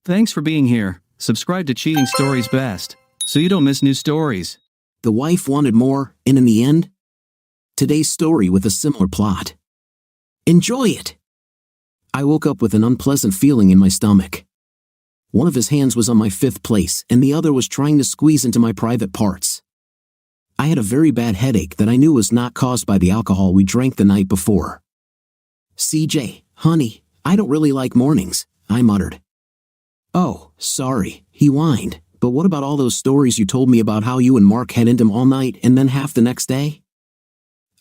Thanks for being here. Subscribe to Cheating Stories Best, so you don't miss new stories. The wife wanted more, and in the end? Today's story with a similar plot. Enjoy it! I woke up with an unpleasant feeling in my stomach. One of his hands was on my fifth place, and the other was trying to squeeze into my private parts. I had a very bad headache that I knew was not caused by the alcohol we drank the night before. CJ, honey, I don't really like mornings, I muttered. Oh, sorry, he whined, but what about all those stories you told me about how you and Mark had intim all night and then half the next day?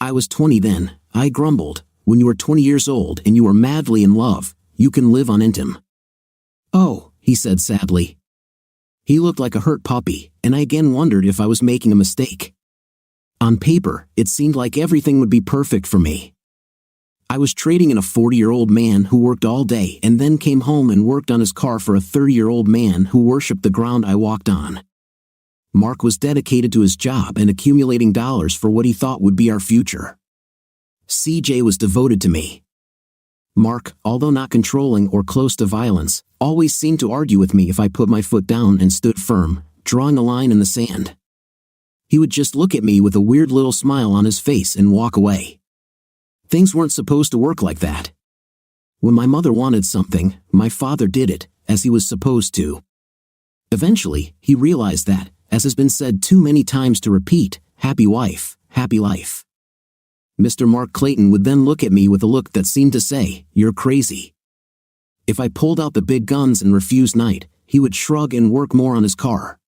I was 20 then, I grumbled. When you are 20 years old and you are madly in love, you can live on intim. Oh, he said sadly. He looked like a hurt puppy, and I again wondered if I was making a mistake. On paper, it seemed like everything would be perfect for me. I was trading in a 40-year-old man who worked all day and then came home and worked on his car for a 30-year-old man who worshipped the ground I walked on. Mark was dedicated to his job and accumulating dollars for what he thought would be our future. CJ was devoted to me. Mark, although not controlling or close to violence, always seemed to argue with me if I put my foot down and stood firm, drawing a line in the sand. He would just look at me with a weird little smile on his face and walk away. Things weren't supposed to work like that. When my mother wanted something, my father did it, as he was supposed to. Eventually, he realized that, as has been said too many times to repeat, happy wife, happy life. Mr. Mark Clayton would then look at me with a look that seemed to say, "You're crazy." If I pulled out the big guns and refused night, he would shrug and work more on his car.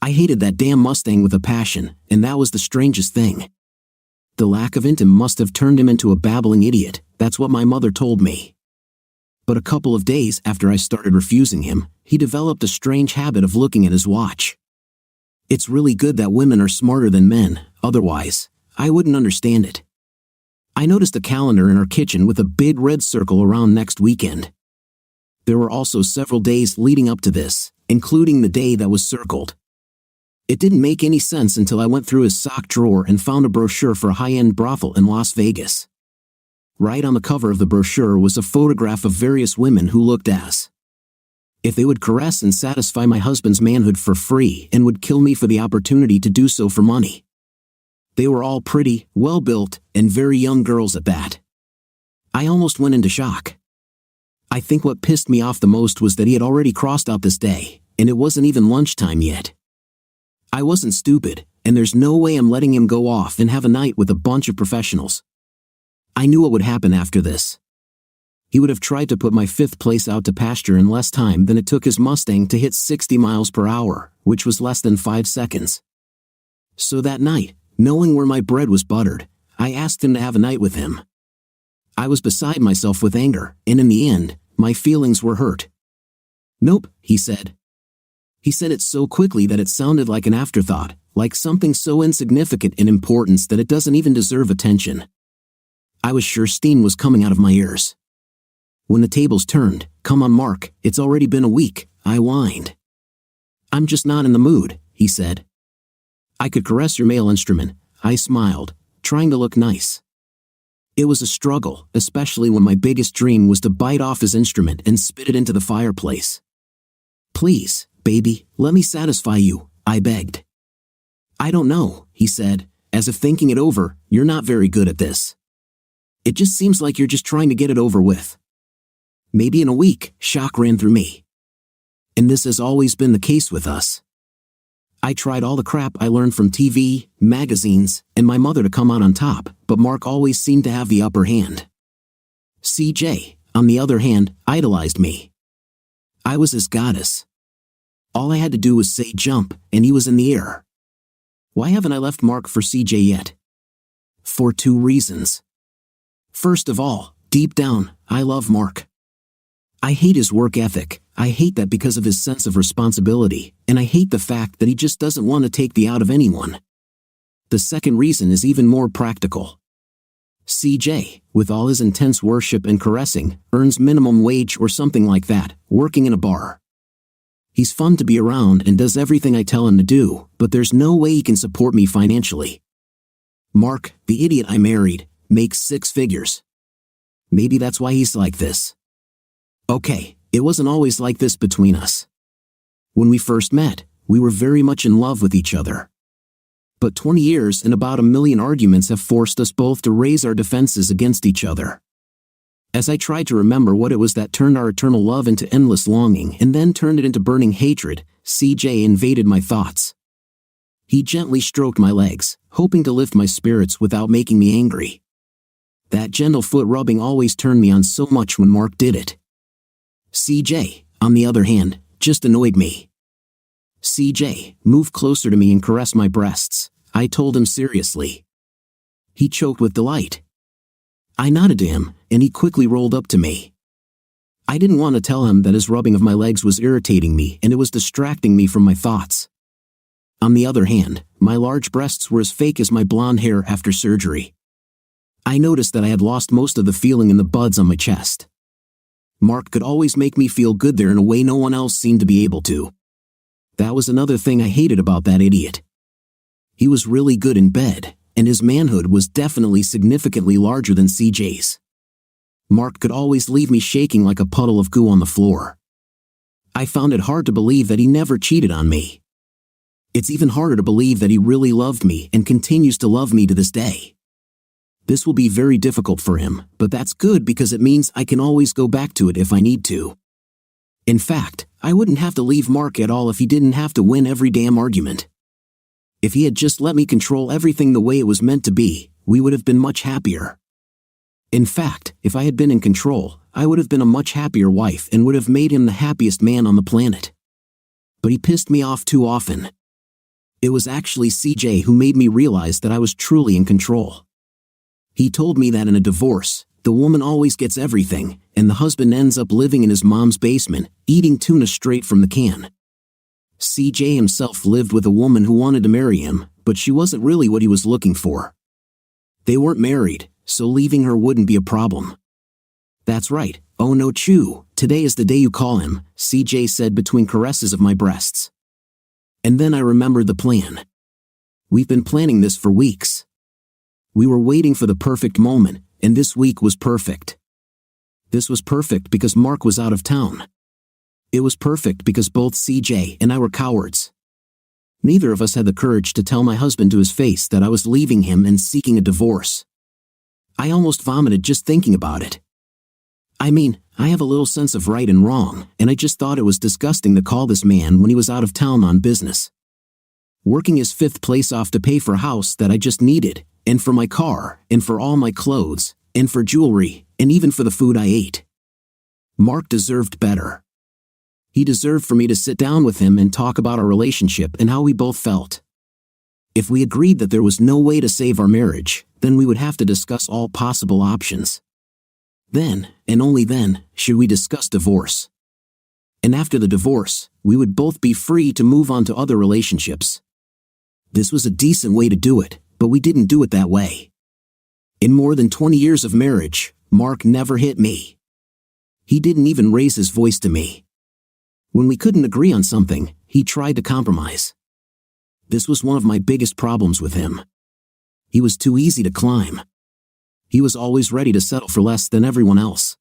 I hated that damn Mustang with a passion, and that was the strangest thing. The lack of intim must have turned him into a babbling idiot, that's what my mother told me. But a couple of days after I started refusing him, he developed a strange habit of looking at his watch. It's really good that women are smarter than men, otherwise, I wouldn't understand it. I noticed a calendar in our kitchen with a big red circle around next weekend. There were also several days leading up to this, including the day that was circled. It didn't make any sense until I went through his sock drawer and found a brochure for a high-end brothel in Las Vegas. Right on the cover of the brochure was a photograph of various women who looked as if they would caress and satisfy my husband's manhood for free and would kill me for the opportunity to do so for money. They were all pretty, well-built, and very young girls at that. I almost went into shock. I think what pissed me off the most was that he had already crossed out this day, and it wasn't even lunchtime yet. I wasn't stupid, and there's no way I'm letting him go off and have a night with a bunch of professionals. I knew what would happen after this. He would have tried to put my fifth place out to pasture in less time than it took his Mustang to hit 60 miles per hour, which was less than 5 seconds. So that night, knowing where my bread was buttered, I asked him to have a night with him. I was beside myself with anger, and in the end, my feelings were hurt. "Nope," he said. He said it so quickly that it sounded like an afterthought, like something so insignificant in importance that it doesn't even deserve attention. I was sure steam was coming out of my ears. When the tables turned, "Come on, Mark, it's already been a week," I whined. "I'm just not in the mood," he said. "I could caress your male instrument," I smiled, trying to look nice. It was a struggle, especially when my biggest dream was to bite off his instrument and spit it into the fireplace. "Please, baby, let me satisfy you," I begged. "I don't know," he said, as if thinking it over, "You're not very good at this. It just seems like you're just trying to get it over with." Maybe in a week, shock ran through me. And this has always been the case with us. I tried all the crap I learned from TV, magazines, and my mother to come out on top, but Mark always seemed to have the upper hand. CJ, on the other hand, idolized me. I was his goddess. All I had to do was say jump, and he was in the air. Why haven't I left Mark for CJ yet? For 2 reasons. First of all, deep down, I love Mark. I hate his work ethic, I hate that because of his sense of responsibility, and I hate the fact that he just doesn't want to take the out of anyone. The second reason is even more practical. CJ, with all his intense worship and caressing, earns minimum wage or something like that, working in a bar. He's fun to be around and does everything I tell him to do, but there's no way he can support me financially. Mark, the idiot I married, makes 6 figures. Maybe that's why he's like this. Okay, It wasn't always like this between us. When we first met, we were very much in love with each other. But 20 years and about 1,000,000 arguments have forced us both to raise our defenses against each other. As I tried to remember what it was that turned our eternal love into endless longing and then turned it into burning hatred, CJ invaded my thoughts. He gently stroked my legs, hoping to lift my spirits without making me angry. That gentle foot rubbing always turned me on so much when Mark did it. CJ, on the other hand, just annoyed me. CJ, move closer to me and caress my breasts, I told him seriously. He choked with delight. I nodded to him, and he quickly rolled up to me. I didn't want to tell him that his rubbing of my legs was irritating me and it was distracting me from my thoughts. On the other hand, my large breasts were as fake as my blonde hair after surgery. I noticed that I had lost most of the feeling in the buds on my chest. Mark could always make me feel good there in a way no one else seemed to be able to. That was another thing I hated about that idiot. He was really good in bed, and his manhood was definitely significantly larger than CJ's. Mark could always leave me shaking like a puddle of goo on the floor. I found it hard to believe that he never cheated on me. It's even harder to believe that he really loved me and continues to love me to this day. This will be very difficult for him, but that's good because it means I can always go back to it if I need to. In fact, I wouldn't have to leave Mark at all if he didn't have to win every damn argument. If he had just let me control everything the way it was meant to be, we would have been much happier. In fact, if I had been in control, I would have been a much happier wife and would have made him the happiest man on the planet. But he pissed me off too often. It was actually CJ who made me realize that I was truly in control. He told me that in a divorce, the woman always gets everything, and the husband ends up living in his mom's basement, eating tuna straight from the can. CJ himself lived with a woman who wanted to marry him, but she wasn't really what he was looking for. They weren't married, so leaving her wouldn't be a problem. That's right, oh no Chew, today is the day you call him, CJ said between caresses of my breasts. And then I remembered the plan. We've been planning this for weeks. We were waiting for the perfect moment, and this week was perfect. This was perfect because Mark was out of town. It was perfect because both CJ and I were cowards. Neither of us had the courage to tell my husband to his face that I was leaving him and seeking a divorce. I almost vomited just thinking about it. I mean, I have a little sense of right and wrong, and I just thought it was disgusting to call this man when he was out of town on business. Working his fifth place off to pay for a house that I just needed, and for my car, and for all my clothes, and for jewelry, and even for the food I ate. Mark deserved better. He deserved for me to sit down with him and talk about our relationship and how we both felt. If we agreed that there was no way to save our marriage, then we would have to discuss all possible options. Then, and only then, should we discuss divorce. And after the divorce, we would both be free to move on to other relationships. This was a decent way to do it, but we didn't do it that way. In more than 20 years of marriage, Mark never hit me. He didn't even raise his voice to me. When we couldn't agree on something, he tried to compromise. This was one of my biggest problems with him. He was too easy to climb. He was always ready to settle for less than everyone else.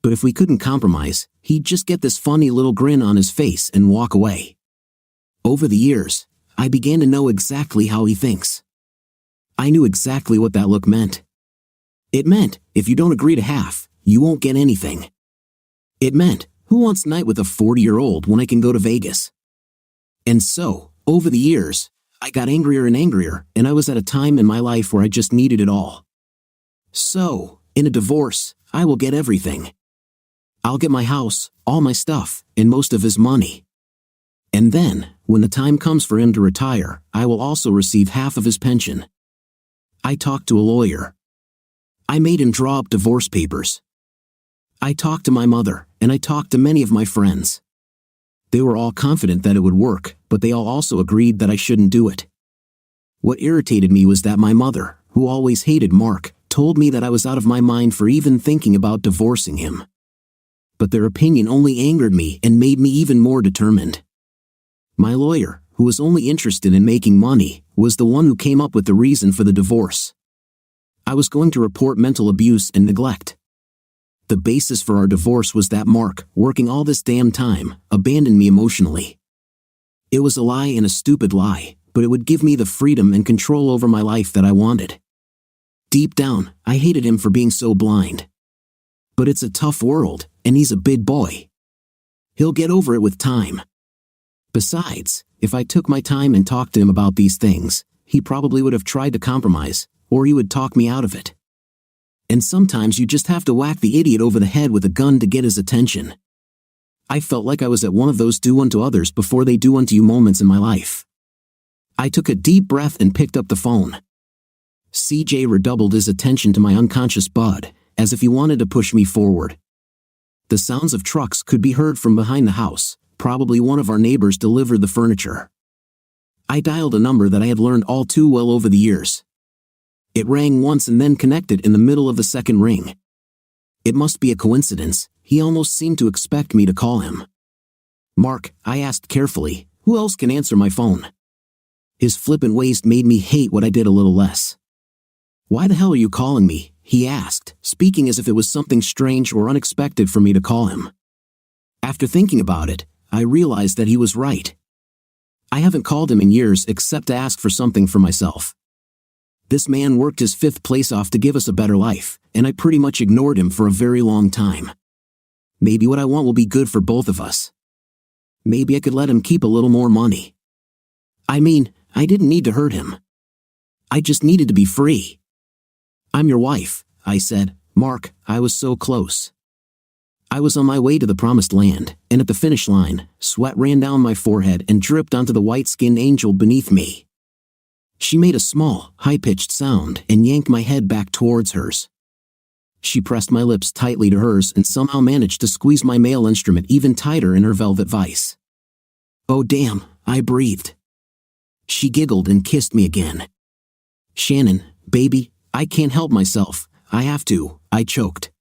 But if we couldn't compromise, he'd just get this funny little grin on his face and walk away. Over the years, I began to know exactly how he thinks. I knew exactly what that look meant. It meant, if you don't agree to half, you won't get anything. It meant, who wants night with a 40-year-old when I can go to Vegas? And so, over the years, I got angrier and angrier, and I was at a time in my life where I just needed it all. So, in a divorce, I will get everything. I'll get my house, all my stuff, and most of his money. And then, when the time comes for him to retire, I will also receive half of his pension. I talked to a lawyer. I made him draw up divorce papers. I talked to my mother, and I talked to many of my friends. They were all confident that it would work, but they all also agreed that I shouldn't do it. What irritated me was that my mother, who always hated Mark, told me that I was out of my mind for even thinking about divorcing him. But their opinion only angered me and made me even more determined. My lawyer, who was only interested in making money, was the one who came up with the reason for the divorce. I was going to report mental abuse and neglect. The basis for our divorce was that Mark, working all this damn time, abandoned me emotionally. It was a lie and a stupid lie, but it would give me the freedom and control over my life that I wanted. Deep down, I hated him for being so blind. But it's a tough world, and he's a big boy. He'll get over it with time. Besides, if I took my time and talked to him about these things, he probably would have tried to compromise, or he would talk me out of it. And sometimes you just have to whack the idiot over the head with a gun to get his attention. I felt like I was at one of those do unto others before they do unto you moments in my life. I took a deep breath and picked up the phone. CJ redoubled his attention to my unconscious bud, as if he wanted to push me forward. The sounds of trucks could be heard from behind the house. Probably one of our neighbors delivered the furniture. I dialed a number that I had learned all too well over the years. It rang once and then connected in the middle of the second ring. It must be a coincidence. He almost seemed to expect me to call him. "Mark," I asked carefully, "who else can answer my phone?" His flippant ways made me hate what I did a little less. "Why the hell are you calling me?" he asked, speaking as if it was something strange or unexpected for me to call him. After thinking about it, I realized that he was right. I haven't called him in years except to ask for something for myself. This man worked his fifth place off to give us a better life, and I pretty much ignored him for a very long time. Maybe what I want will be good for both of us. Maybe I could let him keep a little more money. I mean, I didn't need to hurt him. I just needed to be free. "I'm your wife," I said. "Mark, I was so close." I was on my way to the promised land, and at the finish line, sweat ran down my forehead and dripped onto the white-skinned angel beneath me. She made a small, high-pitched sound and yanked my head back towards hers. She pressed my lips tightly to hers and somehow managed to squeeze my male instrument even tighter in her velvet vice. "Oh damn," I breathed. She giggled and kissed me again. "Shannon, baby, I can't help myself, I have to," I choked.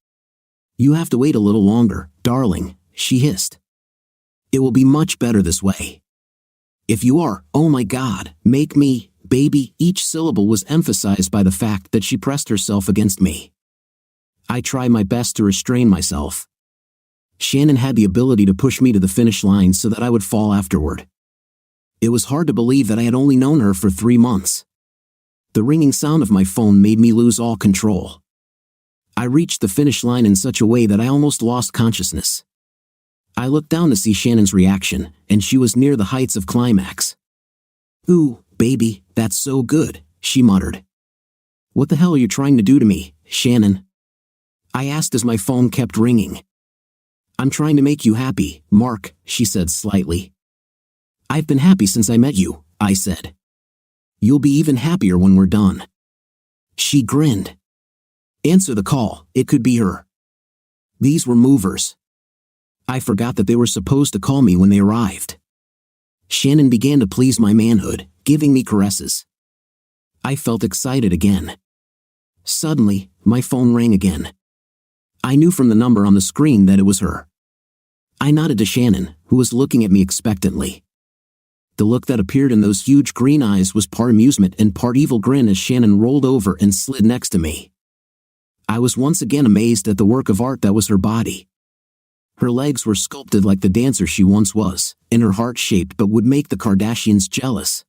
"You have to wait a little longer, darling," she hissed. "It will be much better this way. If you are, oh my God, make me, baby." Each syllable was emphasized by the fact that she pressed herself against me. I tried my best to restrain myself. Shannon had the ability to push me to the finish line so that I would fall afterward. It was hard to believe that I had only known her for 3 months. The ringing sound of my phone made me lose all control. I reached the finish line in such a way that I almost lost consciousness. I looked down to see Shannon's reaction, and she was near the heights of climax. "Ooh, baby, that's so good," she muttered. "What the hell are you trying to do to me, Shannon?" I asked as my phone kept ringing. "I'm trying to make you happy, Mark," she said slightly. "I've been happy since I met you," I said. "You'll be even happier when we're done." She grinned. "Answer the call, it could be her." These were movers. I forgot that they were supposed to call me when they arrived. Shannon began to please my manhood, giving me caresses. I felt excited again. Suddenly, my phone rang again. I knew from the number on the screen that it was her. I nodded to Shannon, who was looking at me expectantly. The look that appeared in those huge green eyes was part amusement and part evil grin as Shannon rolled over and slid next to me. I was once again amazed at the work of art that was her body. Her legs were sculpted like the dancer she once was, and her heart shaped but would make the Kardashians jealous.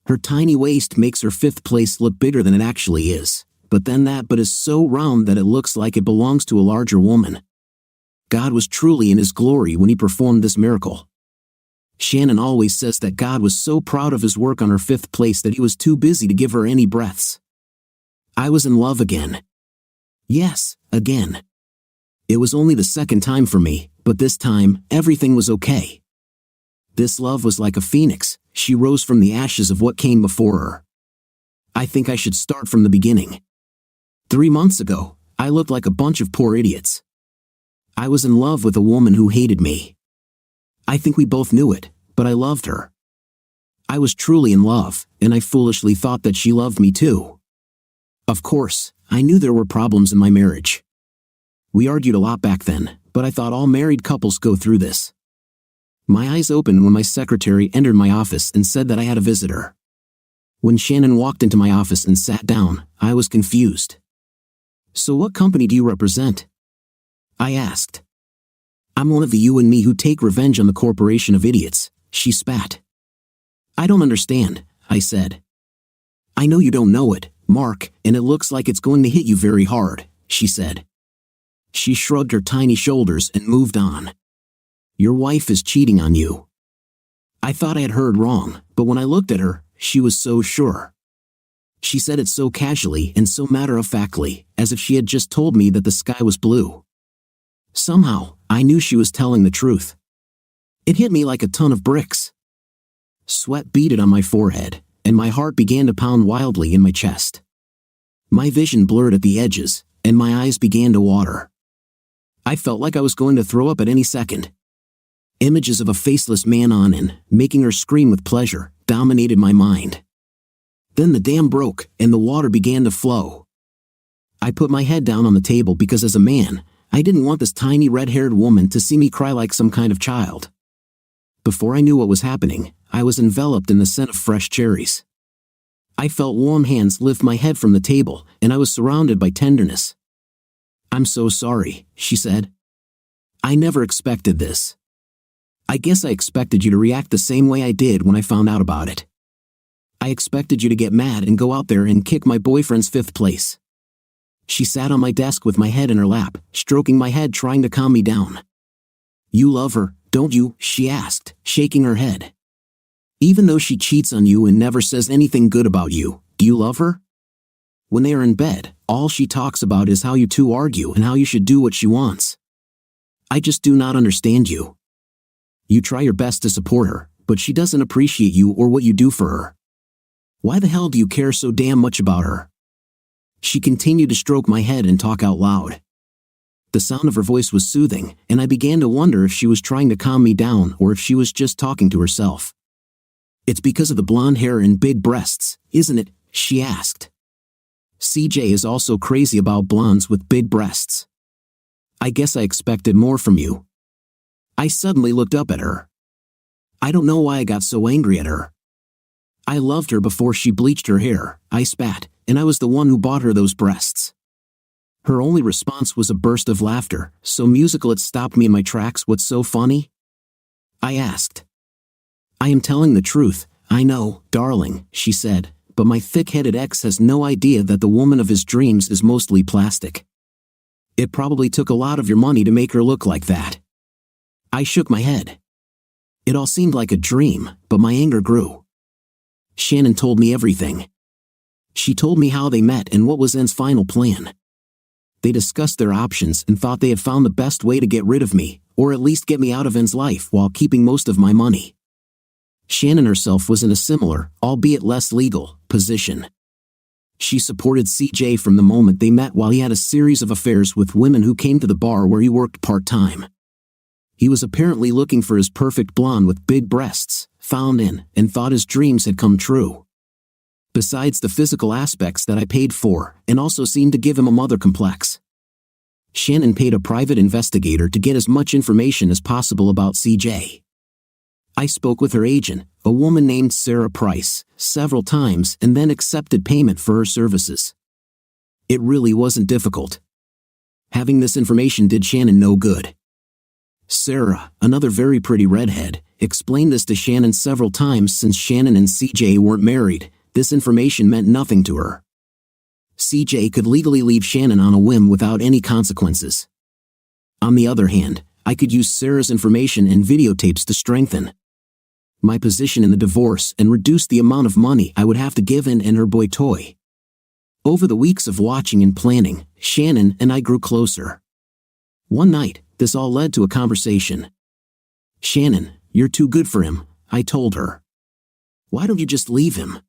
Her tiny waist makes her fifth place look bigger than it actually is, but then that butt is so round that it looks like it belongs to a larger woman. God was truly in his glory when he performed this miracle. Shannon always says that God was so proud of his work on her fifth place that he was too busy to give her any breaths. I was in love again. Yes, again. It was only the second time for me, but this time, everything was okay. This love was like a phoenix. She rose from the ashes of what came before her. I think I should start from the beginning. 3 months ago, I looked like a bunch of poor idiots. I was in love with a woman who hated me. I think we both knew it, but I loved her. I was truly in love, and I foolishly thought that she loved me too. Of course, I knew there were problems in my marriage. We argued a lot back then, but I thought all married couples go through this. My eyes opened when my secretary entered my office and said that I had a visitor. When Shannon walked into my office and sat down, I was confused. "So what company do you represent?" I asked. I'm one of the you and me who take revenge on the corporation of idiots, she spat. I don't understand, I said. I know you don't know it, Mark, and it looks like it's going to hit you very hard, she said. She shrugged her tiny shoulders and moved on. Your wife is cheating on you. I thought I had heard wrong, but when I looked at her, she was so sure. She said it so casually and so matter-of-factly, as if she had just told me that the sky was blue. Somehow, I knew she was telling the truth. It hit me like a ton of bricks. Sweat beaded on my forehead, and my heart began to pound wildly in my chest. My vision blurred at the edges, and my eyes began to water. I felt like I was going to throw up at any second. Images of a faceless man on and making her scream with pleasure dominated my mind. Then the dam broke, and the water began to flow. I put my head down on the table because as a man, I didn't want this tiny red-haired woman to see me cry like some kind of child. Before I knew what was happening, I was enveloped in the scent of fresh cherries. I felt warm hands lift my head from the table, and I was surrounded by tenderness. I'm so sorry, she said. I never expected this. I guess I expected you to react the same way I did when I found out about it. I expected you to get mad and go out there and kick my boyfriend's 5th place. She sat on my desk with my head in her lap, stroking my head trying to calm me down. You love her, don't you? She asked, shaking her head. Even though she cheats on you and never says anything good about you, do you love her? When they are in bed, all she talks about is how you two argue and how you should do what she wants. I just do not understand you. You try your best to support her, but she doesn't appreciate you or what you do for her. Why the hell do you care so damn much about her? She continued to stroke my head and talk out loud. The sound of her voice was soothing, and I began to wonder if she was trying to calm me down or if she was just talking to herself. It's because of the blonde hair and big breasts, isn't it? She asked. CJ is also crazy about blondes with big breasts. I guess I expected more from you. I suddenly looked up at her. I don't know why I got so angry at her. I loved her before she bleached her hair, I spat, and I was the one who bought her those breasts. Her only response was a burst of laughter, so musical it stopped me in my tracks. What's so funny? I asked. I am telling the truth, I know, darling, she said, but my thick-headed ex has no idea that the woman of his dreams is mostly plastic. It probably took a lot of your money to make her look like that. I shook my head. It all seemed like a dream, but my anger grew. Shannon told me everything. She told me how they met and what was N's final plan. They discussed their options and thought they had found the best way to get rid of me, or at least get me out of N's life while keeping most of my money. Shannon herself was in a similar, albeit less legal, position. She supported CJ from the moment they met while he had a series of affairs with women who came to the bar where he worked part-time. He was apparently looking for his perfect blonde with big breasts, found N, and thought his dreams had come true. Besides the physical aspects that I paid for, and also seemed to give him a mother complex. Shannon paid a private investigator to get as much information as possible about CJ. I spoke with her agent, a woman named Sarah Price, several times and then accepted payment for her services. It really wasn't difficult. Having this information did Shannon no good. Sarah, another very pretty redhead, explained this to Shannon several times. Since Shannon and CJ weren't married, this information meant nothing to her. CJ could legally leave Shannon on a whim without any consequences. On the other hand, I could use Sarah's information and videotapes to strengthen my position in the divorce and reduce the amount of money I would have to give N and her boy toy. Over the weeks of watching and planning, Shannon and I grew closer. One night, this all led to a conversation. Shannon, you're too good for him, I told her. Why don't you just leave him?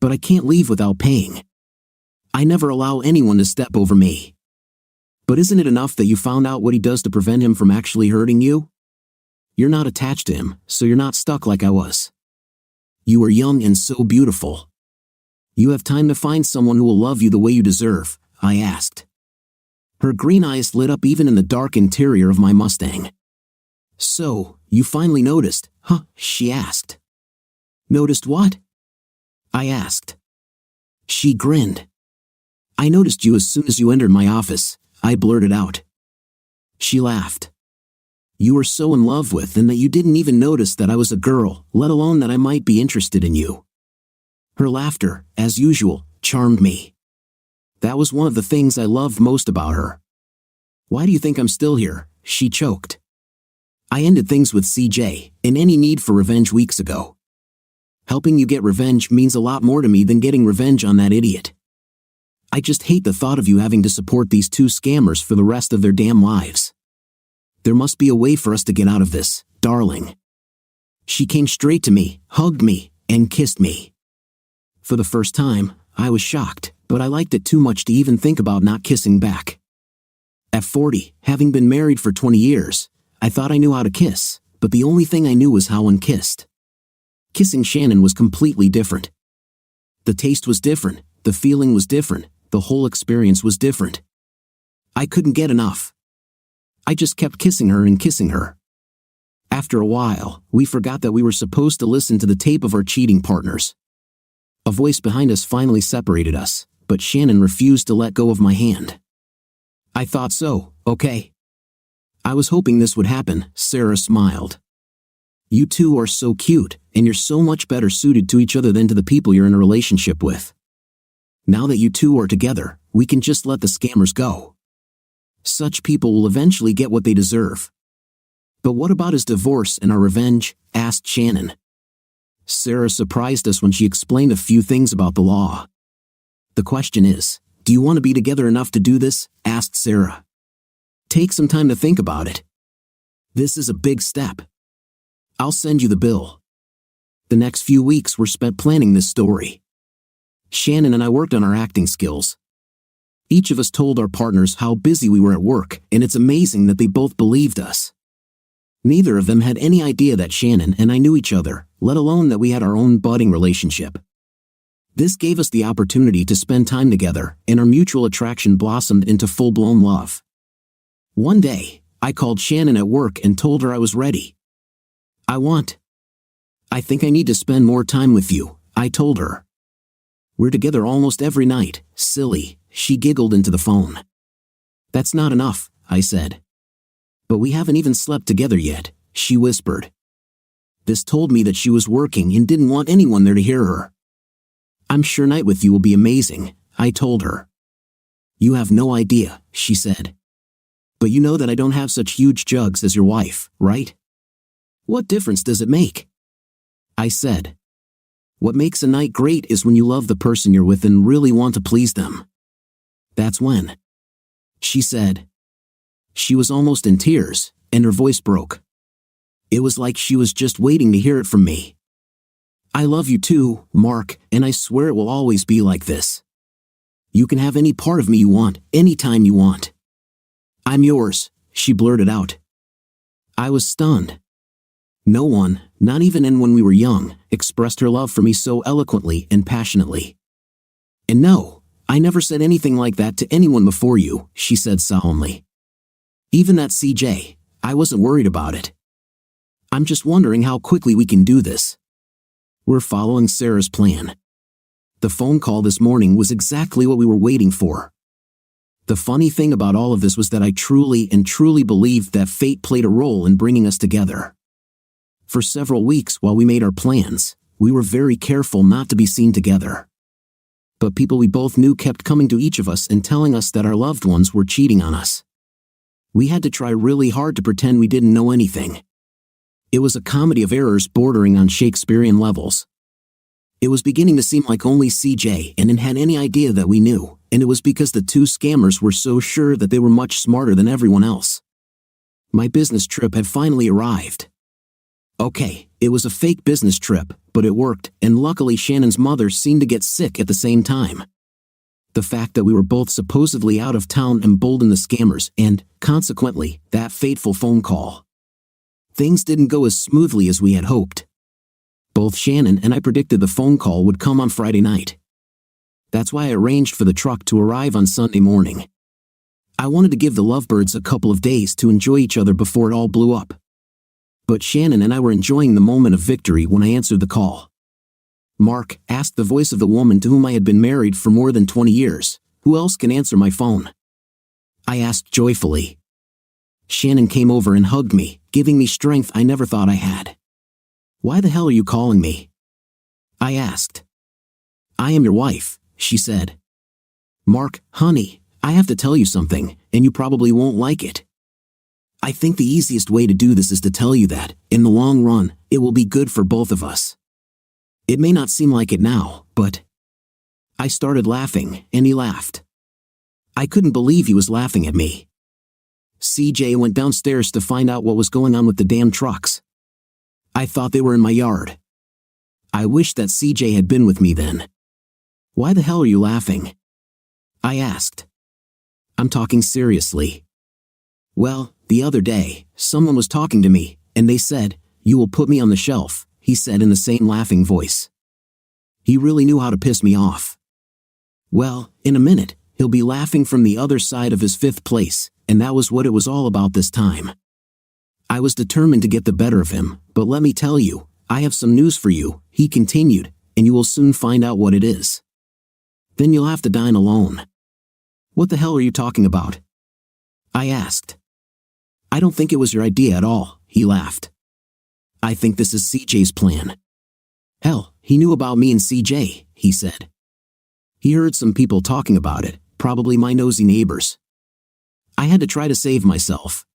But I can't leave without paying. I never allow anyone to step over me. But isn't it enough that you found out what he does to prevent him from actually hurting you? You're not attached to him, so you're not stuck like I was. You are young and so beautiful. You have time to find someone who will love you the way you deserve, I asked. Her green eyes lit up even in the dark interior of my Mustang. So, you finally noticed, huh? She asked. Noticed what? I asked. She grinned. I noticed you as soon as you entered my office, I blurted out. She laughed. You were so in love with and that you didn't even notice that I was a girl, let alone that I might be interested in you. Her laughter, as usual, charmed me. That was one of the things I loved most about her. Why do you think I'm still here? She choked. I ended things with CJ, and any need for revenge weeks ago. Helping you get revenge means a lot more to me than getting revenge on that idiot. I just hate the thought of you having to support these two scammers for the rest of their damn lives. There must be a way for us to get out of this, darling. She came straight to me, hugged me, and kissed me. For the first time, I was shocked, but I liked it too much to even think about not kissing back. At 40, having been married for 20 years, I thought I knew how to kiss, but the only thing I knew was how one kissed. Kissing Shannon was completely different. The taste was different, the feeling was different, the whole experience was different. I couldn't get enough. I just kept kissing her and kissing her. After a while, we forgot that we were supposed to listen to the tape of our cheating partners. A voice behind us finally separated us, but Shannon refused to let go of my hand. I thought so, okay. I was hoping this would happen, Sarah smiled. You two are so cute, and you're so much better suited to each other than to the people you're in a relationship with. Now that you two are together, we can just let the scammers go. Such people will eventually get what they deserve. But what about his divorce and our revenge? Asked Shannon. Sarah surprised us when she explained a few things about the law. The question is, do you want to be together enough to do this? Asked Sarah. Take some time to think about it. This is a big step. I'll send you the bill. The next few weeks were spent planning this story. Shannon and I worked on our acting skills. Each of us told our partners how busy we were at work, and it's amazing that they both believed us. Neither of them had any idea that Shannon and I knew each other, let alone that we had our own budding relationship. This gave us the opportunity to spend time together, and our mutual attraction blossomed into full-blown love. One day, I called Shannon at work and told her I was ready. I think I need to spend more time with you, I told her. We're together almost every night, silly, she giggled into the phone. That's not enough, I said. But we haven't even slept together yet, she whispered. This told me that she was working and didn't want anyone there to hear her. I'm sure night with you will be amazing, I told her. You have no idea, she said. But you know that I don't have such huge jugs as your wife, right? What difference does it make? I said. What makes a night great is when you love the person you're with and really want to please them. That's when. She said. She was almost in tears, and her voice broke. It was like she was just waiting to hear it from me. I love you too, Mark, and I swear it will always be like this. You can have any part of me you want, anytime you want. I'm yours, she blurted out. I was stunned. No one, not even when we were young, expressed her love for me so eloquently and passionately. And no, I never said anything like that to anyone before you, she said solemnly. Even that CJ, I wasn't worried about it. I'm just wondering how quickly we can do this. We're following Sarah's plan. The phone call this morning was exactly what we were waiting for. The funny thing about all of this was that I truly believed that fate played a role in bringing us together. For several weeks while we made our plans, we were very careful not to be seen together. But people we both knew kept coming to each of us and telling us that our loved ones were cheating on us. We had to try really hard to pretend we didn't know anything. It was a comedy of errors bordering on Shakespearean levels. It was beginning to seem like only CJ and N had any idea that we knew, and it was because the two scammers were so sure that they were much smarter than everyone else. My business trip had finally arrived. Okay, it was a fake business trip, but it worked, and luckily Shannon's mother seemed to get sick at the same time. The fact that we were both supposedly out of town emboldened the scammers and, consequently, that fateful phone call. Things didn't go as smoothly as we had hoped. Both Shannon and I predicted the phone call would come on Friday night. That's why I arranged for the truck to arrive on Sunday morning. I wanted to give the lovebirds a couple of days to enjoy each other before it all blew up. But Shannon and I were enjoying the moment of victory when I answered the call. Mark, asked the voice of the woman to whom I had been married for more than 20 years, who else can answer my phone? I asked joyfully. Shannon came over and hugged me, giving me strength I never thought I had. "Why the hell are you calling me?" I asked. "I am your wife," she said. "Mark, honey, I have to tell you something, and you probably won't like it. I think the easiest way to do this is to tell you that, in the long run, it will be good for both of us. It may not seem like it now, but..." I started laughing, and he laughed. I couldn't believe he was laughing at me. CJ went downstairs to find out what was going on with the damn trucks. I thought they were in my yard. I wished that CJ had been with me then. "Why the hell are you laughing?" I asked. "I'm talking seriously. Well, the other day, someone was talking to me, and they said, 'You will put me on the shelf,'" he said in the same laughing voice. He really knew how to piss me off. Well, in a minute, he'll be laughing from the other side of his fifth place, and that was what it was all about this time. I was determined to get the better of him, but let me tell you, I have some news for you, he continued, and you will soon find out what it is. Then you'll have to dine alone. "What the hell are you talking about?" I asked. "I don't think it was your idea at all," he laughed. "I think this is CJ's plan." "Hell, he knew about me and CJ," he said. "He heard some people talking about it, probably my nosy neighbors." I had to try to save myself.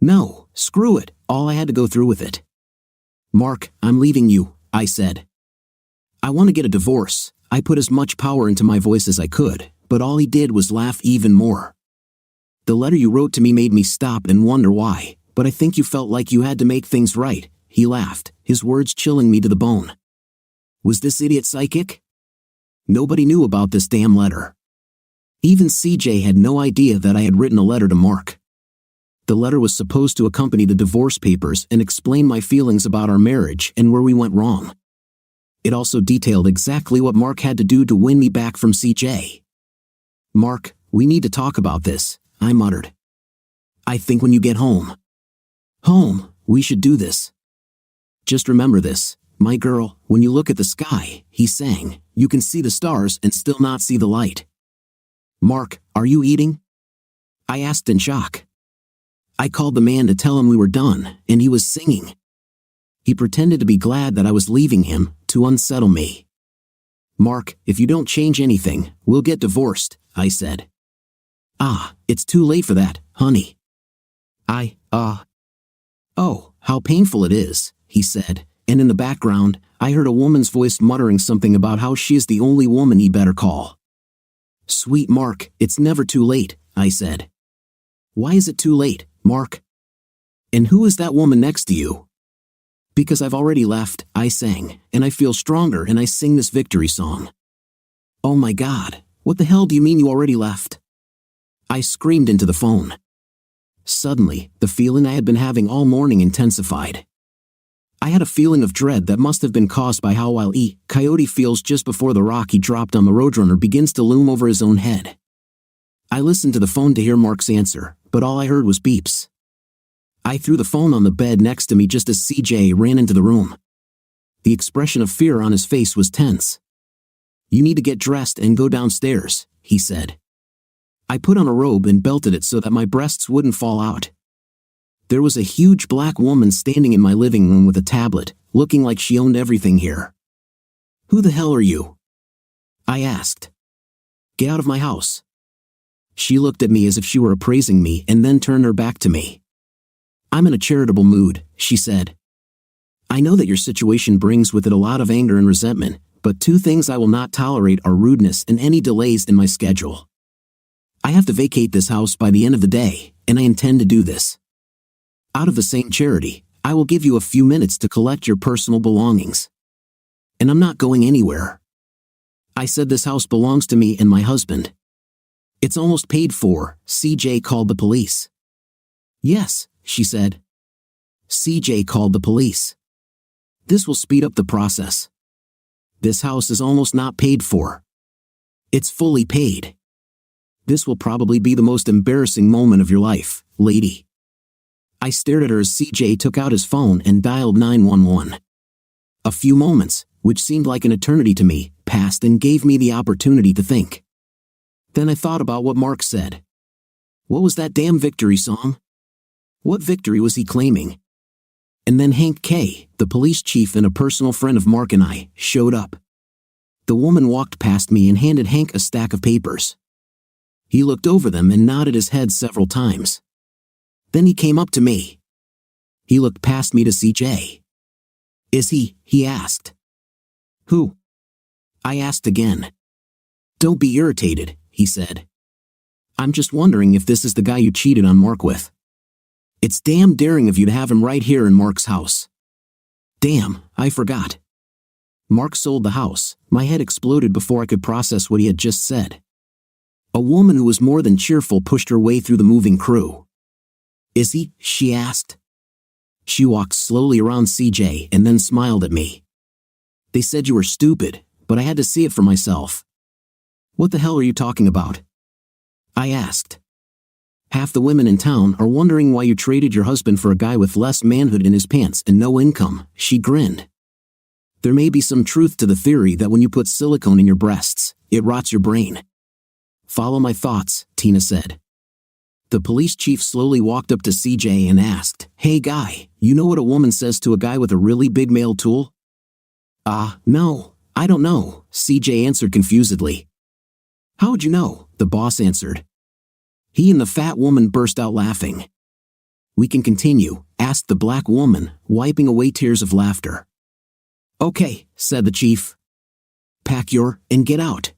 "No, screw it, all I had to go through with it." "Mark, I'm leaving you," I said. "I want to get a divorce." I put as much power into my voice as I could, but all he did was laugh even more. "The letter you wrote to me made me stop and wonder why, but I think you felt like you had to make things right," he laughed, his words chilling me to the bone. Was this idiot psychic? Nobody knew about this damn letter. Even CJ had no idea that I had written a letter to Mark. The letter was supposed to accompany the divorce papers and explain my feelings about our marriage and where we went wrong. It also detailed exactly what Mark had to do to win me back from CJ. "Mark, we need to talk about this," I muttered. "I think when you get home." "Home, we should do this. Just remember this, my girl, when you look at the sky," he sang, "you can see the stars and still not see the light." "Mark, are you eating?" I asked in shock. I called the man to tell him we were done, and he was singing. He pretended to be glad that I was leaving him, to unsettle me. "Mark, if you don't change anything, we'll get divorced," I said. "Ah, it's too late for that, honey." "Oh, how painful it is," he said, and in the background, I heard a woman's voice muttering something about how she is the only woman he better call. "Sweet Mark, it's never too late," I said. "Why is it too late, Mark? And who is that woman next to you?" "Because I've already left," I sang, "and I feel stronger and I sing this victory song." "Oh my God, what the hell do you mean you already left?" I screamed into the phone. Suddenly, the feeling I had been having all morning intensified. I had a feeling of dread that must have been caused by how Wile E. Coyote feels just before the rock he dropped on the Roadrunner begins to loom over his own head. I listened to the phone to hear Mark's answer, but all I heard was beeps. I threw the phone on the bed next to me just as CJ ran into the room. The expression of fear on his face was tense. "You need to get dressed and go downstairs," he said. I put on a robe and belted it so that my breasts wouldn't fall out. There was a huge black woman standing in my living room with a tablet, looking like she owned everything here. "Who the hell are you?" I asked. "Get out of my house." She looked at me as if she were appraising me and then turned her back to me. "I'm in a charitable mood," she said. "I know that your situation brings with it a lot of anger and resentment, but two things I will not tolerate are rudeness and any delays in my schedule. I have to vacate this house by the end of the day, and I intend to do this. Out of the same charity, I will give you a few minutes to collect your personal belongings. And I'm not going anywhere. I said this house belongs to me and my husband. It's almost paid for." CJ called the police. "Yes," she said. CJ called the police. "This will speed up the process. This house is almost not paid for. It's fully paid. This will probably be the most embarrassing moment of your life, lady." I stared at her as CJ took out his phone and dialed 911. A few moments, which seemed like an eternity to me, passed and gave me the opportunity to think. Then I thought about what Mark said. What was that damn victory song? What victory was he claiming? And then Hank K., the police chief and a personal friend of Mark and I, showed up. The woman walked past me and handed Hank a stack of papers. He looked over them and nodded his head several times. Then he came up to me. He looked past me to CJ. Is he asked. Who? I asked again. Don't be irritated, he said. I'm just wondering if this is the guy you cheated on Mark with. It's damn daring of you to have him right here in Mark's house. Damn, I forgot. Mark sold the house. My head exploded before I could process what he had just said. A woman who was more than cheerful pushed her way through the moving crew. Is he? She asked. She walked slowly around CJ and then smiled at me. They said you were stupid, but I had to see it for myself. What the hell are you talking about? I asked. Half the women in town are wondering why you traded your husband for a guy with less manhood in his pants and no income, she grinned. There may be some truth to the theory that when you put silicone in your breasts, it rots your brain. Follow my thoughts, Tina said. The police chief slowly walked up to CJ and asked, Hey guy, you know what a woman says to a guy with a really big male tool? No, I don't know, CJ answered confusedly. How'd you know? The boss answered. He and the fat woman burst out laughing. We can continue, asked the black woman, wiping away tears of laughter. Okay, said the chief. Pack your and get out.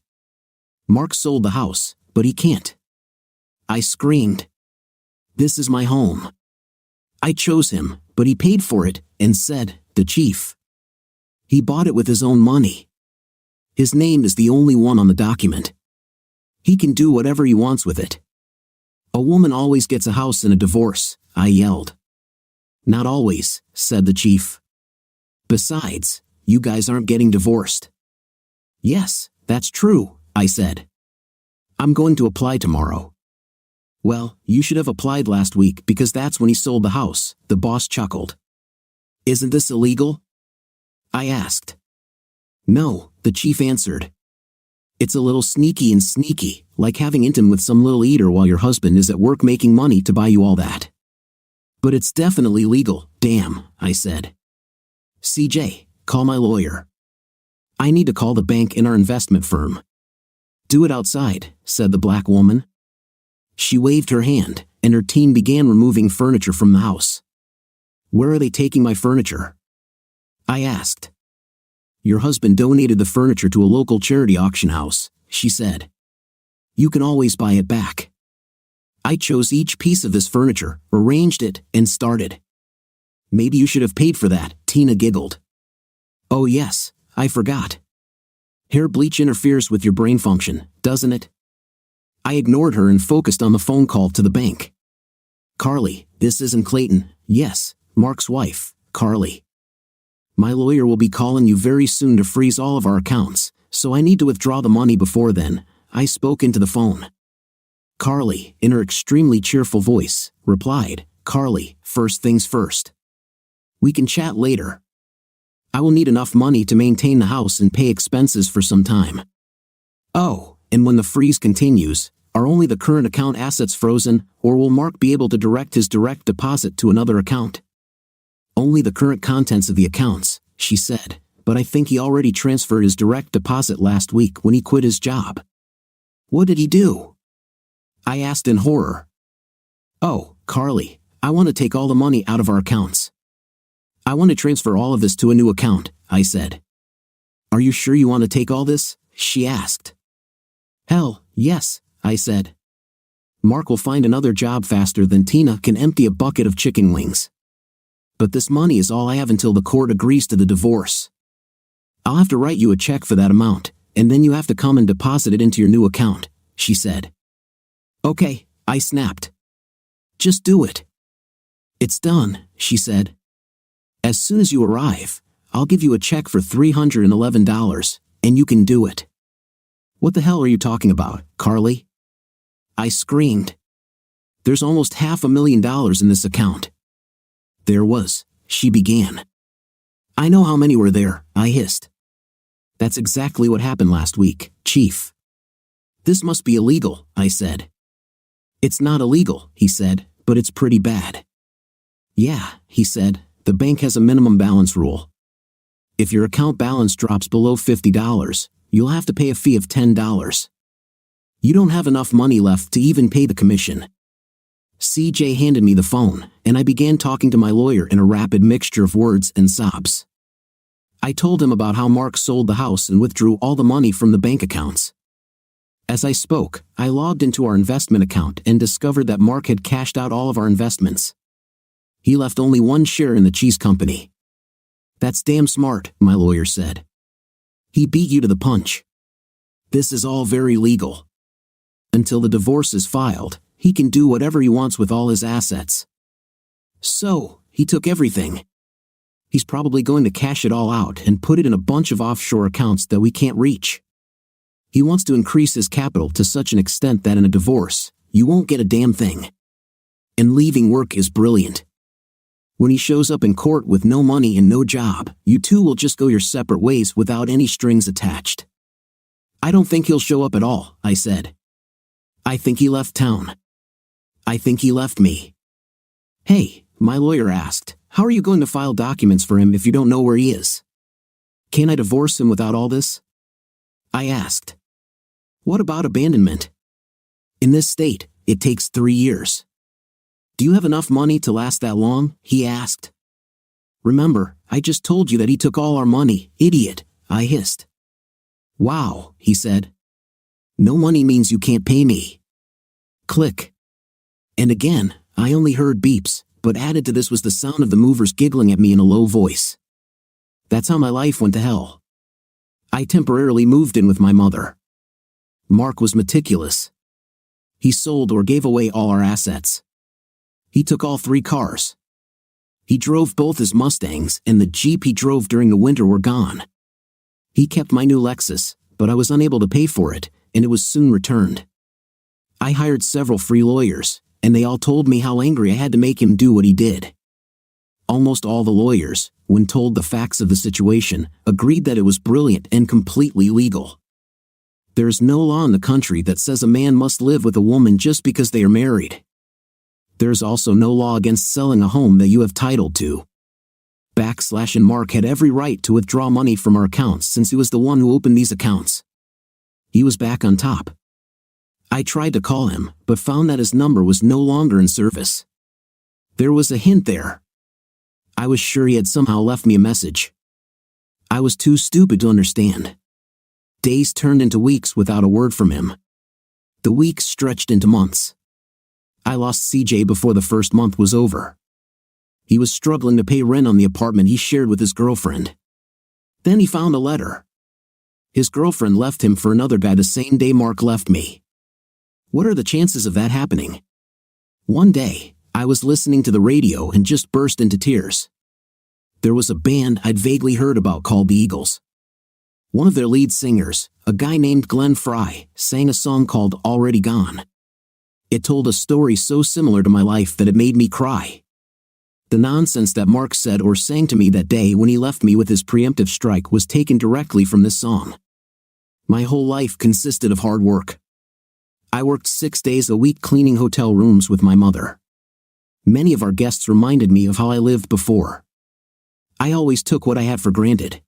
Mark sold the house, but he can't. I screamed. This is my home. I chose him, but he paid for it, and said, the chief. He bought it with his own money. His name is the only one on the document. He can do whatever he wants with it. A woman always gets a house in a divorce, I yelled. Not always, said the chief. Besides, you guys aren't getting divorced. Yes, that's true, I said. I'm going to apply tomorrow. Well, you should have applied last week because that's when he sold the house, the boss chuckled. Isn't this illegal? I asked. No, the chief answered. It's a little sneaky, like having intim with some little eater while your husband is at work making money to buy you all that. But it's definitely legal, damn, I said. CJ, call my lawyer. I need to call the bank and our investment firm. Do it outside, said the black woman. She waved her hand, and her team began removing furniture from the house. Where are they taking my furniture? I asked. Your husband donated the furniture to a local charity auction house, she said. You can always buy it back. I chose each piece of this furniture, arranged it, and started. Maybe you should have paid for that, Tina giggled. Oh yes, I forgot. Hair bleach interferes with your brain function, doesn't it? I ignored her and focused on the phone call to the bank. Carly, this isn't Clayton. Yes, Mark's wife, Carly. My lawyer will be calling you very soon to freeze all of our accounts, so I need to withdraw the money before then, I spoke into the phone. Carly, in her extremely cheerful voice, replied, Carly, first things first. We can chat later. I will need enough money to maintain the house and pay expenses for some time. Oh, and when the freeze continues, are only the current account assets frozen, or will Mark be able to direct his direct deposit to another account? Only the current contents of the accounts, she said, but I think he already transferred his direct deposit last week when he quit his job. What did he do? I asked in horror. Oh, Carly, I want to take all the money out of our accounts. I want to transfer all of this to a new account, I said. Are you sure you want to take all this? She asked. Hell, yes, I said. Mark will find another job faster than Tina can empty a bucket of chicken wings. But this money is all I have until the court agrees to the divorce. I'll have to write you a check for that amount, and then you have to come and deposit it into your new account, she said. Okay, I snapped. Just do it. It's done, she said. As soon as you arrive, I'll give you a check for $311, and you can do it. What the hell are you talking about, Carly? I screamed. There's almost $500,000 in this account. There was, she began. I know how many were there, I hissed. That's exactly what happened last week, Chief. This must be illegal, I said. It's not illegal, he said, but it's pretty bad. Yeah, he said, the bank has a minimum balance rule. If your account balance drops below $50, you'll have to pay a fee of $10. You don't have enough money left to even pay the commission. CJ handed me the phone, and I began talking to my lawyer in a rapid mixture of words and sobs. I told him about how Mark sold the house and withdrew all the money from the bank accounts. As I spoke, I logged into our investment account and discovered that Mark had cashed out all of our investments. He left only one share in the cheese company. That's damn smart, my lawyer said. He beat you to the punch. This is all very legal. Until the divorce is filed, he can do whatever he wants with all his assets. So, he took everything. He's probably going to cash it all out and put it in a bunch of offshore accounts that we can't reach. He wants to increase his capital to such an extent that in a divorce, you won't get a damn thing. And leaving work is brilliant. When he shows up in court with no money and no job, you two will just go your separate ways without any strings attached. I don't think he'll show up at all, I said. I think he left town. I think he left me. Hey, my lawyer asked, how are you going to file documents for him if you don't know where he is? Can I divorce him without all this? I asked. What about abandonment? In this state, it takes 3 years. Do you have enough money to last that long? He asked. Remember, I just told you that he took all our money, idiot, I hissed. Wow, he said. No money means you can't pay me. Click. And again, I only heard beeps, but added to this was the sound of the movers giggling at me in a low voice. That's how my life went to hell. I temporarily moved in with my mother. Mark was meticulous. He sold or gave away all our assets. He took all 3 cars. He drove both his Mustangs, and the Jeep he drove during the winter were gone. He kept my new Lexus, but I was unable to pay for it, and it was soon returned. I hired several free lawyers, and they all told me how angry I had to make him do what he did. Almost all the lawyers, when told the facts of the situation, agreed that it was brilliant and completely legal. There is no law in the country that says a man must live with a woman just because they are married. There is also no law against selling a home that you have title to. And Mark had every right to withdraw money from our accounts since he was the one who opened these accounts. He was back on top. I tried to call him, but found that his number was no longer in service. There was a hint there. I was sure he had somehow left me a message. I was too stupid to understand. Days turned into weeks without a word from him. The weeks stretched into months. I lost CJ before the first month was over. He was struggling to pay rent on the apartment he shared with his girlfriend. Then he found a letter. His girlfriend left him for another guy the same day Mark left me. What are the chances of that happening? One day, I was listening to the radio and just burst into tears. There was a band I'd vaguely heard about called the Eagles. One of their lead singers, a guy named Glenn Fry, sang a song called Already Gone. It told a story so similar to my life that it made me cry. The nonsense that Mark said or sang to me that day when he left me with his preemptive strike was taken directly from this song. My whole life consisted of hard work. I worked 6 days a week cleaning hotel rooms with my mother. Many of our guests reminded me of how I lived before. I always took what I had for granted.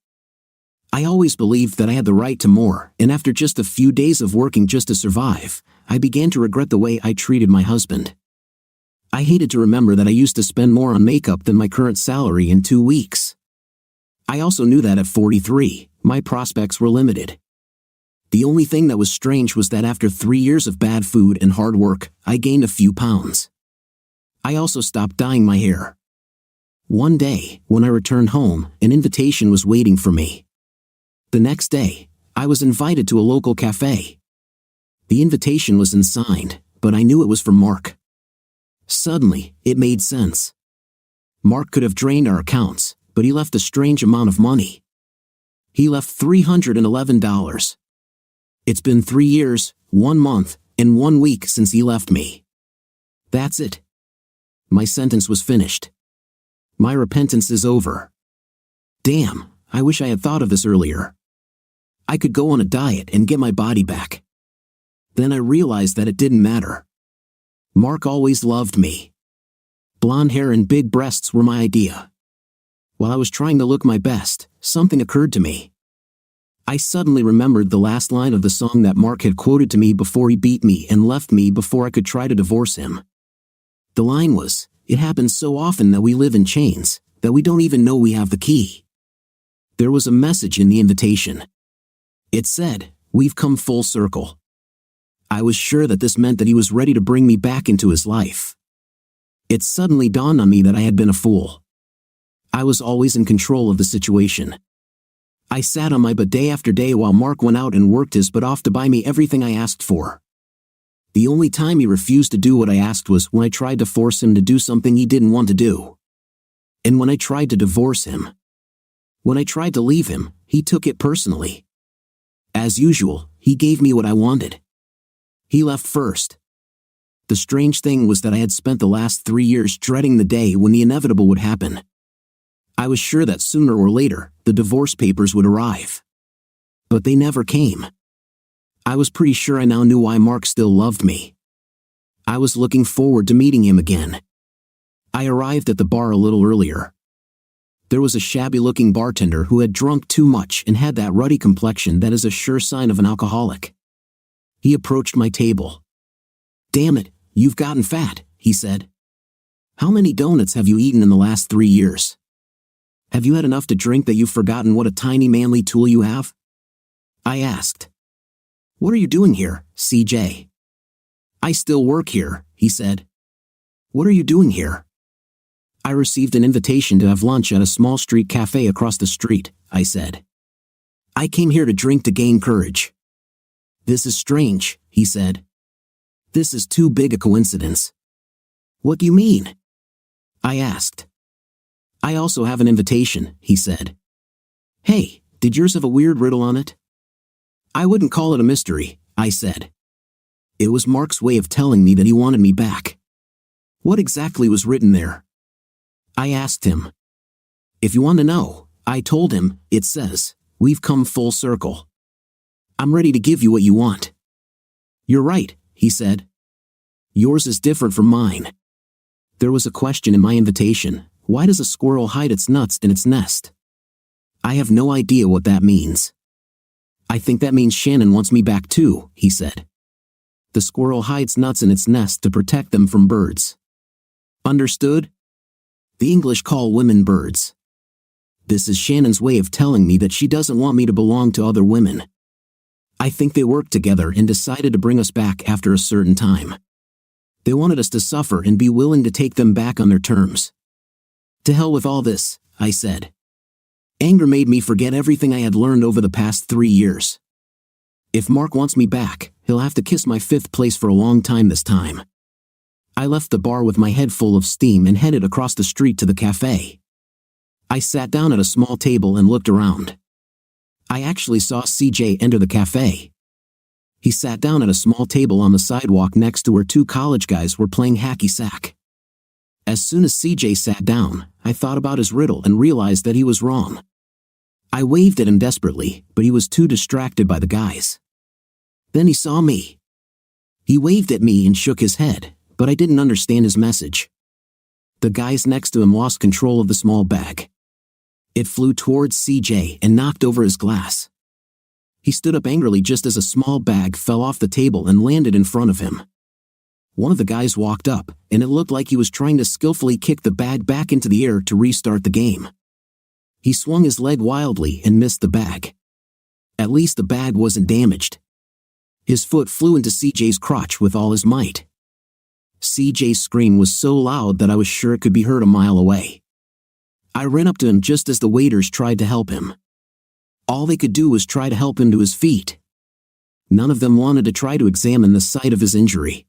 I always believed that I had the right to more, and after just a few days of working just to survive, I began to regret the way I treated my husband. I hated to remember that I used to spend more on makeup than my current salary in 2 weeks. I also knew that at 43, my prospects were limited. The only thing that was strange was that after 3 years of bad food and hard work, I gained a few pounds. I also stopped dyeing my hair. One day, when I returned home, an invitation was waiting for me. The next day, I was invited to a local cafe. The invitation was unsigned, but I knew it was from Mark. Suddenly, it made sense. Mark could have drained our accounts, but he left a strange amount of money. He left $311. It's been 3 years, 1 month, and 1 week since he left me. That's it. My sentence was finished. My repentance is over. Damn, I wish I had thought of this earlier. I could go on a diet and get my body back. Then I realized that it didn't matter. Mark always loved me. Blonde hair and big breasts were my idea. While I was trying to look my best, something occurred to me. I suddenly remembered the last line of the song that Mark had quoted to me before he beat me and left me before I could try to divorce him. The line was, "It happens so often that we live in chains, that we don't even know we have the key." There was a message in the invitation. It said, "We've come full circle." I was sure that this meant that he was ready to bring me back into his life. It suddenly dawned on me that I had been a fool. I was always in control of the situation. I sat on my butt day after day while Mark went out and worked his butt off to buy me everything I asked for. The only time he refused to do what I asked was when I tried to force him to do something he didn't want to do. And when I tried to divorce him. When I tried to leave him, he took it personally. As usual, he gave me what I wanted. He left first. The strange thing was that I had spent the last 3 years dreading the day when the inevitable would happen. I was sure that sooner or later, the divorce papers would arrive. But they never came. I was pretty sure I now knew why Mark still loved me. I was looking forward to meeting him again. I arrived at the bar a little earlier. There was a shabby-looking bartender who had drunk too much and had that ruddy complexion that is a sure sign of an alcoholic. He approached my table. "Damn it, you've gotten fat," he said. "How many donuts have you eaten in the last 3 years? Have you had enough to drink that you've forgotten what a tiny manly tool you have?" I asked. "What are you doing here, CJ?" "I still work here," he said. "What are you doing here?" "I received an invitation to have lunch at a small street cafe across the street," I said. "I came here to drink to gain courage." "This is strange," he said. "This is too big a coincidence." "What do you mean?" I asked. "I also have an invitation," he said. "Hey, did yours have a weird riddle on it?" "I wouldn't call it a mystery," I said. It was Mark's way of telling me that he wanted me back. What exactly was written there? I asked him. "If you want to know," I told him, "it says, 'We've come full circle.' I'm ready to give you what you want." "You're right," he said. "Yours is different from mine." There was a question in my invitation. Why does a squirrel hide its nuts in its nest? I have no idea what that means. "I think that means Shannon wants me back too," he said. The squirrel hides nuts in its nest to protect them from birds. Understood? The English call women birds. This is Shannon's way of telling me that she doesn't want me to belong to other women. I think they worked together and decided to bring us back after a certain time. They wanted us to suffer and be willing to take them back on their terms. "To hell with all this," I said. Anger made me forget everything I had learned over the past 3 years. If Mark wants me back, he'll have to kiss my 5th place for a long time this time. I left the bar with my head full of steam and headed across the street to the cafe. I sat down at a small table and looked around. I actually saw CJ enter the cafe. He sat down at a small table on the sidewalk next to where 2 college guys were playing hacky sack. As soon as CJ sat down, I thought about his riddle and realized that he was wrong. I waved at him desperately, but he was too distracted by the guys. Then he saw me. He waved at me and shook his head, but I didn't understand his message. The guys next to him lost control of the small bag. It flew towards CJ and knocked over his glass. He stood up angrily just as a small bag fell off the table and landed in front of him. One of the guys walked up, and it looked like he was trying to skillfully kick the bag back into the air to restart the game. He swung his leg wildly and missed the bag. At least the bag wasn't damaged. His foot flew into CJ's crotch with all his might. CJ's scream was so loud that I was sure it could be heard a mile away. I ran up to him just as the waiters tried to help him. All they could do was try to help him to his feet. None of them wanted to try to examine the site of his injury.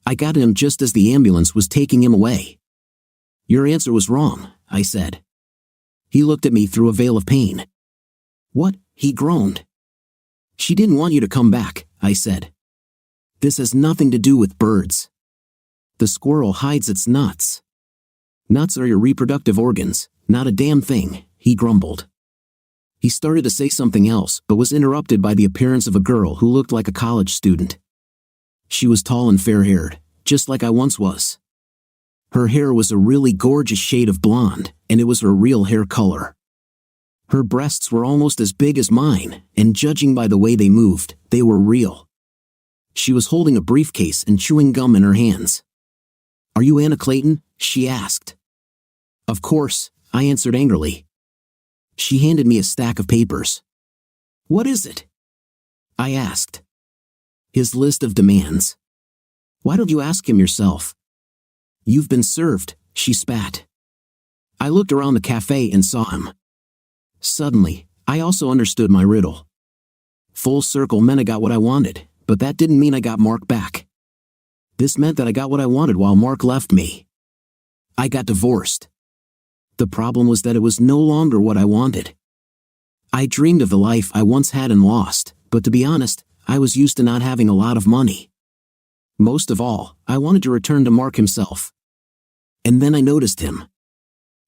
I got to him just as the ambulance was taking him away. "Your answer was wrong," I said. He looked at me through a veil of pain. "What?" he groaned. "She didn't want you to come back," I said. "This has nothing to do with birds. The squirrel hides its nuts." "Nuts are your reproductive organs, not a damn thing," he grumbled. He started to say something else, but was interrupted by the appearance of a girl who looked like a college student. She was tall and fair-haired, just like I once was. Her hair was a really gorgeous shade of blonde, and it was her real hair color. Her breasts were almost as big as mine, and judging by the way they moved, they were real. She was holding a briefcase and chewing gum in her hands. "Are you Anna Clayton?" she asked. "Of course," I answered angrily. She handed me a stack of papers. "What is it?" I asked. "His list of demands." "Why don't you ask him yourself?" "You've been served," she spat. I looked around the cafe and saw him. Suddenly, I also understood my riddle. Full circle meant I got what I wanted, but that didn't mean I got Mark back. This meant that I got what I wanted while Mark left me. I got divorced. The problem was that it was no longer what I wanted. I dreamed of the life I once had and lost, but to be honest, I was used to not having a lot of money. Most of all, I wanted to return to Mark himself. And then I noticed him.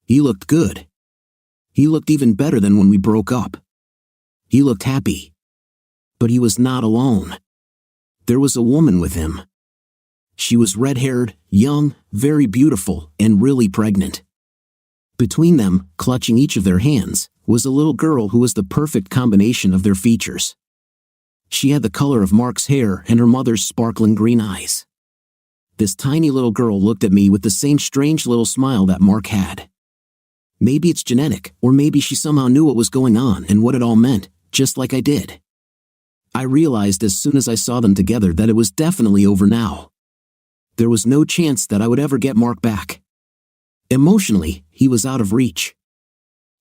He looked good. He looked even better than when we broke up. He looked happy. But he was not alone. There was a woman with him. She was red-haired, young, very beautiful, and really pregnant. Between them, clutching each of their hands, was a little girl who was the perfect combination of their features. She had the color of Mark's hair and her mother's sparkling green eyes. This tiny little girl looked at me with the same strange little smile that Mark had. Maybe it's genetic, or maybe she somehow knew what was going on and what it all meant, just like I did. I realized as soon as I saw them together that it was definitely over now. There was no chance that I would ever get Mark back. Emotionally, he was out of reach.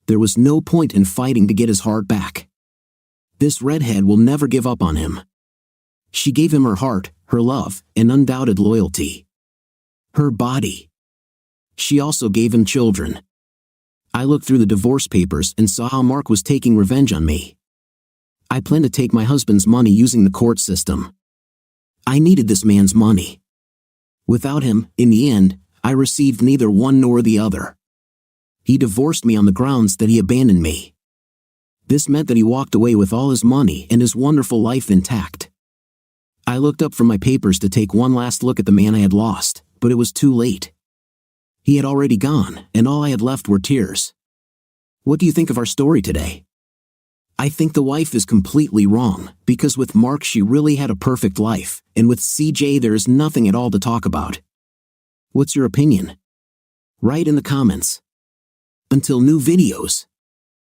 There was no point in fighting to get his heart back. This redhead will never give up on him. She gave him her heart, her love, and undoubted loyalty. Her body. She also gave him children. I looked through the divorce papers and saw how Mark was taking revenge on me. I planned to take my husband's money using the court system. I needed this man's money. Without him, in the end, I received neither one nor the other. He divorced me on the grounds that he abandoned me. This meant that he walked away with all his money and his wonderful life intact. I looked up from my papers to take one last look at the man I had lost, but it was too late. He had already gone, and all I had left were tears. What do you think of our story today? I think the wife is completely wrong, because with Mark she really had a perfect life, and with CJ there is nothing at all to talk about. What's your opinion? Write in the comments. Until new videos.